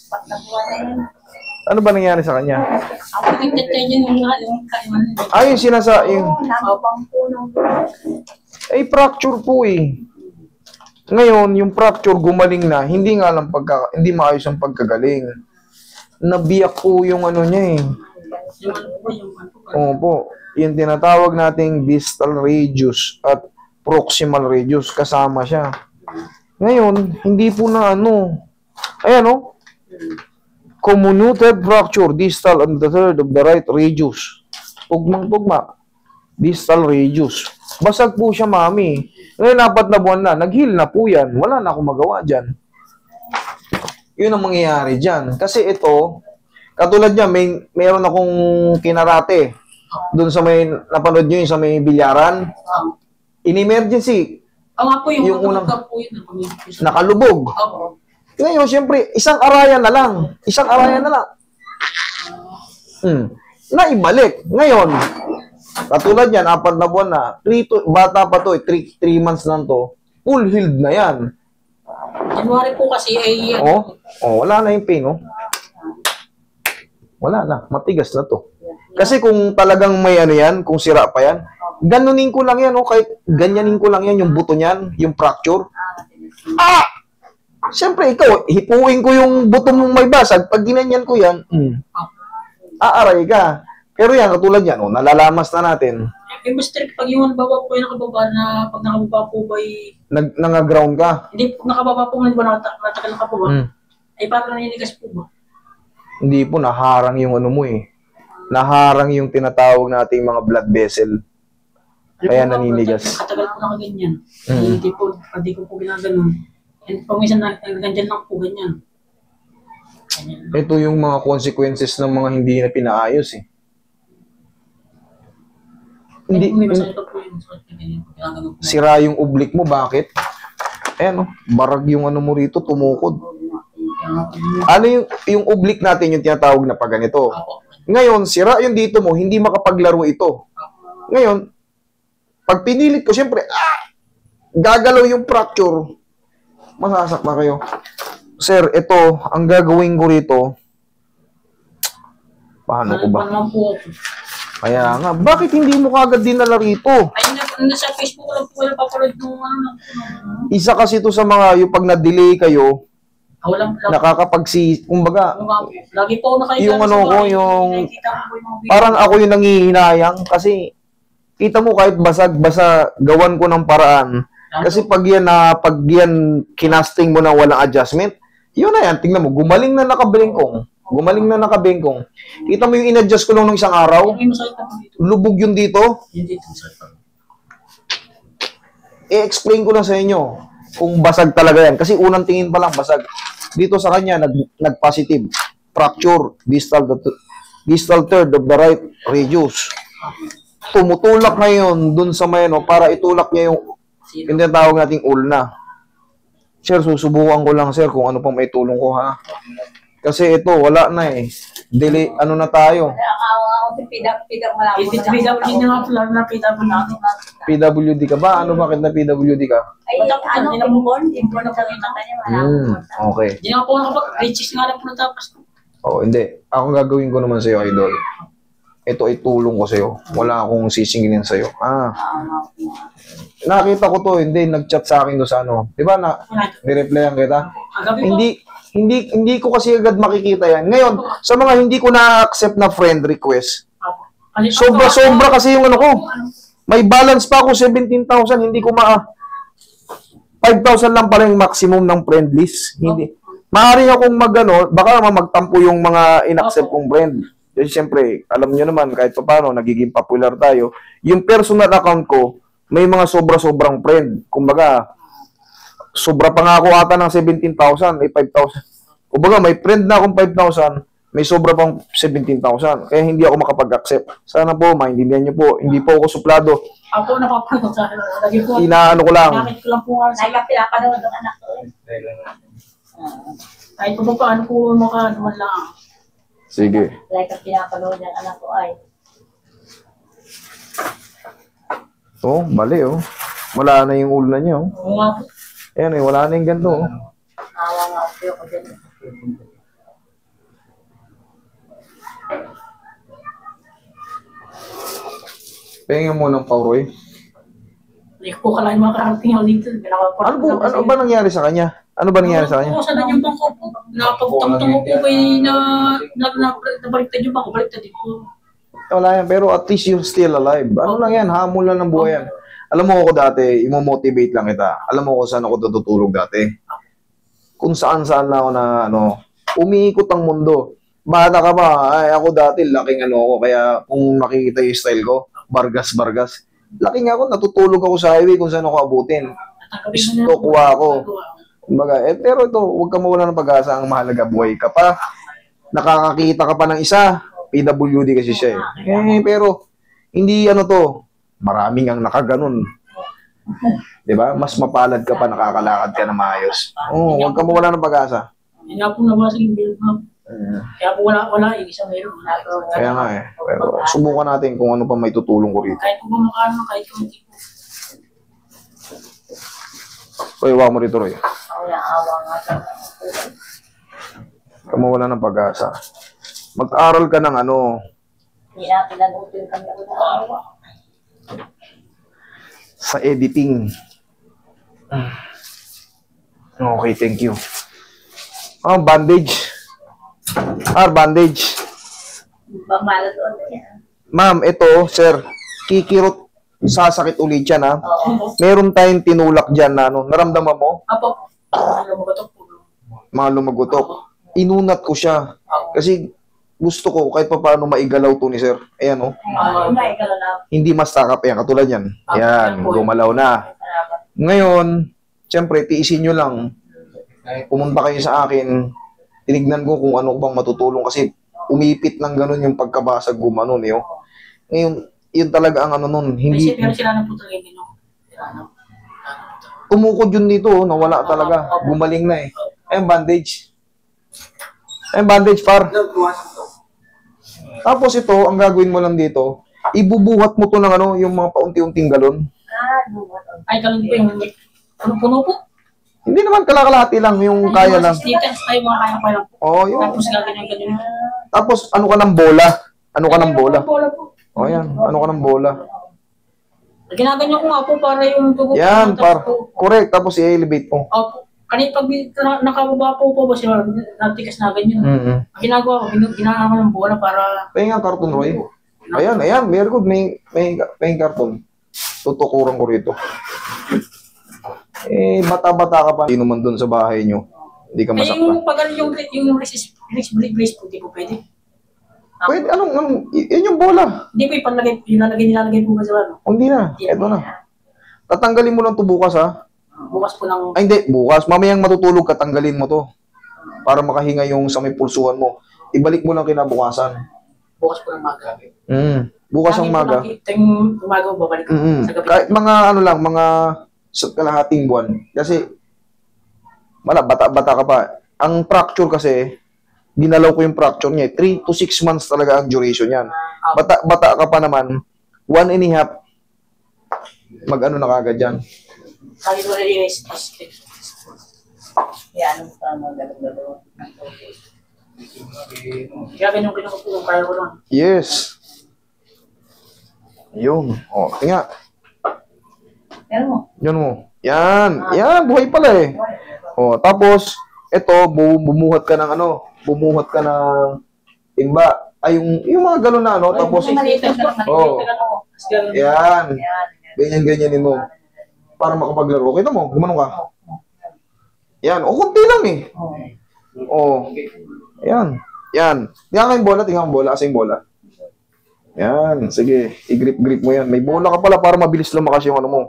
Pat na buwan na yun. Ano ba nangyari sa kanya? Ako nagtatay yun yung kaiman. Ay, yung Oo, nababang po nung ay, fracture po eh. Ngayon, yung fracture gumaling na, hindi nga lang hindi maayos ang pagkagaling. Nabiyak po yung ano niya eh. yung ano po, yung ano po. Opo, yung tinatawag nating distal radius at proximal radius, kasama siya. Ngayon, hindi po na ano. Ayan o. Comminuted fracture, distal on the third of the right radius. Tugmang-tugma. Distal radius. Basag po siya, mami. Ngayon, 4 na buwan na. Nag-heal na po yan. Wala na akong magawa dyan. Yun ang mangyayari dyan. Kasi ito, katulad niya, mayroon akong kinarate. Doon sa may, napanood nyo yung sa may bilyaran. In emergency, Nga po yung unang po yun. nakalubog. Oo. Ngayon, siyempre, isang arayan na lang. Isang arayan na lang. Naibalik. Ngayon, katulad yan, 4 na buwan na, bata pa to, 3 months lang to, full healed na yan. January po kasi ay... Wala na yung pain, oh. Wala na, matigas na to. Kasi kung talagang may ano yan, kung sira pa yan, ganunin ko lang yan, oh, kahit ganyanin ko lang yan, yung buto niyan, yung fracture. Siyempre, ikaw, hipuin ko yung buto mong may basag, pag ginanyan ko yan, aaray ka. Pero yan, katulad yan, oh, nalalamas na natin. Eh, mas strict pag yung baba po yung nakababa na, pag nakababa po ba Nang-ground ka? Hindi po nakababa po, natagal na ka po ba? Ay parang naninigas po ba? Hindi po, naharang yung ano mo eh. Naharang yung tinatawag nating mga blood vessel. Kaya naninigas. Katagal po nakaganyan. Hindi ko po ginaganon. And pag minsan nagandyan lang po ganyan. Ito yung mga consequences ng mga hindi na pinaayos eh. Hindi, sira yung ublik mo, bakit? Ayan, oh, barag yung ano mo rito, tumukod. Ano yung ublik natin, yung tinatawag na pag ganito. Ngayon, sira yung dito mo, hindi makapaglaro ito. Ngayon, pag pinilit ko, siyempre, gagalaw yung fracture, masasakta kayo. Sir, ito, ang gagawin ko rito, paano ko ba? Kaya nga, bakit hindi mo kagad dinala rito? Ay, nasa Facebook lang po, wala papalad nung ano. Isa kasi ito sa mga, yung pag na-delay kayo, kumbaga, lagi po na kayo. Yung ano ko, yung, parang ako yung nangihinayang, kasi, kita mo kahit basa gawan ko ng paraan. Kasi pag yan kinasting mo na walang adjustment, yun na yan, tingnan mo, gumaling na nakabengkong. Kita mo yung in-adjust ko lang ng isang araw, lubog yun dito. I-explain ko lang sa inyo kung basag talaga yan. Kasi unang tingin pa lang basag. Dito sa kanya, nag-positive. Fracture, distal third of the right radius. Tumutulak ngayon dun sa may para itulak niya yung tinatawag nating ulna. Sir, susubukan ko lang, sir, kung ano pang may tulong ko, ha? Kasi ito, wala na eh. Delay, ano na tayo? PWD ka ba? Ano, bakit na PWD ka? Ay, ano, inborn na kami okay. Hindi nga po nakapag-reaches nga lang po natapos. Hindi. Ako gagawin ko naman sa'yo, idol. Ito ay tulong ko sa'yo. Wala akong sisingilin sa'yo. Nakita ko to, hindi, nag-chat sa akin doon sa ano. Di ba, ni-replyan kita? Hindi ko kasi agad makikita yan. Ngayon, sa mga hindi ko na-accept na friend request, sobra kasi yung ano ko. May balance pa ako, 17,000, hindi ko 5,000 lang pala yung maximum ng friend list. Hindi. Maaari akong baka magtampo yung mga in-accept kong friend. Kasi siyempre, alam nyo naman, kahit pa paano, nagiging popular tayo. Yung personal account ko, may mga sobra-sobrang friend. Kumbaga, sobra pa nga ako ata ng 17,000, may 5,000. Kumbaga, may friend na akong 5,000, may sobra pang 17,000. Kaya hindi ako makapag-accept. Sana po, maintindihan nyo po. Hindi po ako suplado. Ako napapanood sa akin. Lagi po. Inaano ko lang. Nakit ko lang po nga. Pinapanood ng anak ko. Kahit po paano po mukha naman lang. Sige. Like ang pinapanood ng anak ko ay. Mali Wala na yung ulna niya Oo nga po. Ayan wala na yung ganito Awa nga po ko dyan. Pahingin mo ng Pauroy. Hindi ko po kalahin makakarating ako dito. Ano ba nangyari sa kanya? Ano ba nangyari sa kanya? Ako, sana yung bangko po. Napagtang-tang ko pa nabaliktad yung bangko. Baliktad din po. Wala yan, pero at least you're still alive. Ano lang yan, hamon lang ng buhay yan. Alam mo ako dati, imo-motivate lang kita. Alam mo kung saan ako tutulog dati. Kung saan-saan lang ako na, umiikot ang mundo. Bata ka ba? Ay, ako dati, laking ako. Kaya kung makikita yung style ko, bargas-bargas. Laking ako, natutulog ako sa highway kung saan ako abutin. Kuha ako. Kumbaga, pero ito, huwag ka mawala ng pag-asa. Ang mahalaga, buhay ka pa. Nakakakita ka pa ng isa. PWD kasi siya eh. Pero, hindi maraming ang nakaganon. Diba? Mas mapalad ka pa, nakakalakad ka na maayos. Huwag ka mawala ng pag-asa. Hindi nga po nabasa yung bill, ma'am. Kaya po wala, isang meron. Kaya nga eh. Pero subukan natin kung ano pa may tutulong ko rito. Kahit po ba makano, kahit kung hindi po. Roy, huwag mo rito, Roy. Awa nga. Huwag ka mawala ng pag-asa. Mag-aral ka ng Hindi natin nagutin kami ako na awa. sa editing. Okay, thank you. Bandage. Bandage. Bamala doon yan. Ma'am, ito, sir, kikirot, sasakit ulit yan, ha? Oo. Meron tayong tinulak dyan na, naramdaman mo? Apo, lumagotok po. Mga lumagutok. Inunat ko siya. Kasi gusto ko, kahit pa paano maigalaw to ni sir. Ayan, hindi masakap yan, katulad yan. Ayan, gumalaw na. Ngayon, siyempre, tiisin nyo lang. Pumunta kayo sa akin, tinignan ko kung ano bang matutulong kasi umipit ng ganun yung pagkabasag gumanon eh. Ngayon, yun talaga ang nun. Hindi, Pero sila na po talaga hindi, no? tumukod yun dito, nawala talaga. Gumaling na eh. Ayun, bandage. Ayun, bandage, par. Tapos ito, ang gagawin mo lang dito, ibubuhat mo to ng yung mga paunti-unting galon. Ay, galon po yung puno po. Hindi naman kalakalahati lang, yung kaya lang. 6 liters tayo mga kaya pa lang. Oo, yun. Tapos ganyan. Tapos, ano ka ng bola? Ano ka ng bola? Bola po. O yan, ano ka ng bola? Ginaganyan ko nga po para yung dugo. Yan, par. Correct. Tapos i-elevate mo. Opo. Kanina pag nakababa po ba siya, natikas na ganyan. Ang ginagawa ko, ginagawa ko ng bola para... Pahinga karton, Roy. Ayan, very good. May karton. Tutukuran ko rito. Bata-bata ka pa. Hindi naman dun sa bahay nyo. Hindi ka masakta. Yung pag yung brace po, di po pwede. Pwede, yun yung bola. Hindi po nilalagay po ba sa ano? Hindi na, eto na. Tatanggalin mo lang to bukas, ha? Bukas po ng... Ay, hindi, bukas. Mamayang matutulog ka, tanggalin mo to. Para makahinga yung sa may pulsuhan mo. Ibalik mo lang kinabukasan. Bukas po ng maga. Bukas ang maga. Yung umaga mo babalik sa gabi. Kahit mga sa kalahating buwan. Kasi, bata-bata ka pa. Ang fracture kasi, ginalaw ko yung fracture niya. 3 to 6 months talaga ang duration yan. Bata ka pa naman, 1.5, mag-ano na kagad yan. Sabi ko na rin yan, gano'n. Kaya ganyan ko po, kaya ko lang. Yes. Yun. Tingnan. Yan mo. Yan. Yan, buhay pala eh. Tapos, ito, bumuhat ka ng bumuhat ka ng timba. Ay, yung mga gano'n na tapos, yan. Ganyan-ganyanin mo. Para makapaglaro. Kita mo, gumanong ka. Yan. Kunti lang eh. Yan. Yan. Tingnan ka yung bola, asa yung bola. Yan. Sige, i-grip-grip mo yan. May bola ka pala para mabilis lumakas yung mo.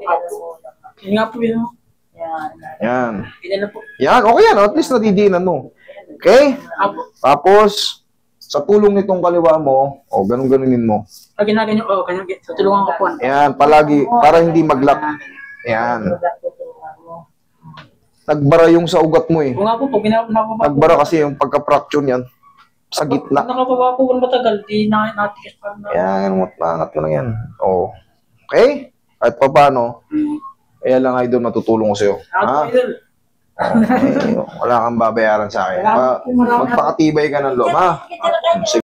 Yan nga po yun. Yan. Yan po. Yan, okay yan. At least nadidiinan mo. Okay? Tapos, sa tulong nitong kaliwa mo, ganun-ganunin mo. Pag ginaganyan ko, tutulungan ko po. Yan, palagi, para hindi mag-lock. Yan. Nagbara yung sa ugat mo eh. Kung nga po, pag pinapababa po. Nagbara kasi yung pagka-fracture niyan. Sa gitna. Pag nakababa po kung matagal, di natikas pa. Yan, matangat ko lang yan. Okay? Kahit pa paano, kaya lang idol, matutulong ko sa'yo. Ha? Wala kang babayaran sa akin. Magpakatibay ka ng loob, ha? Sige.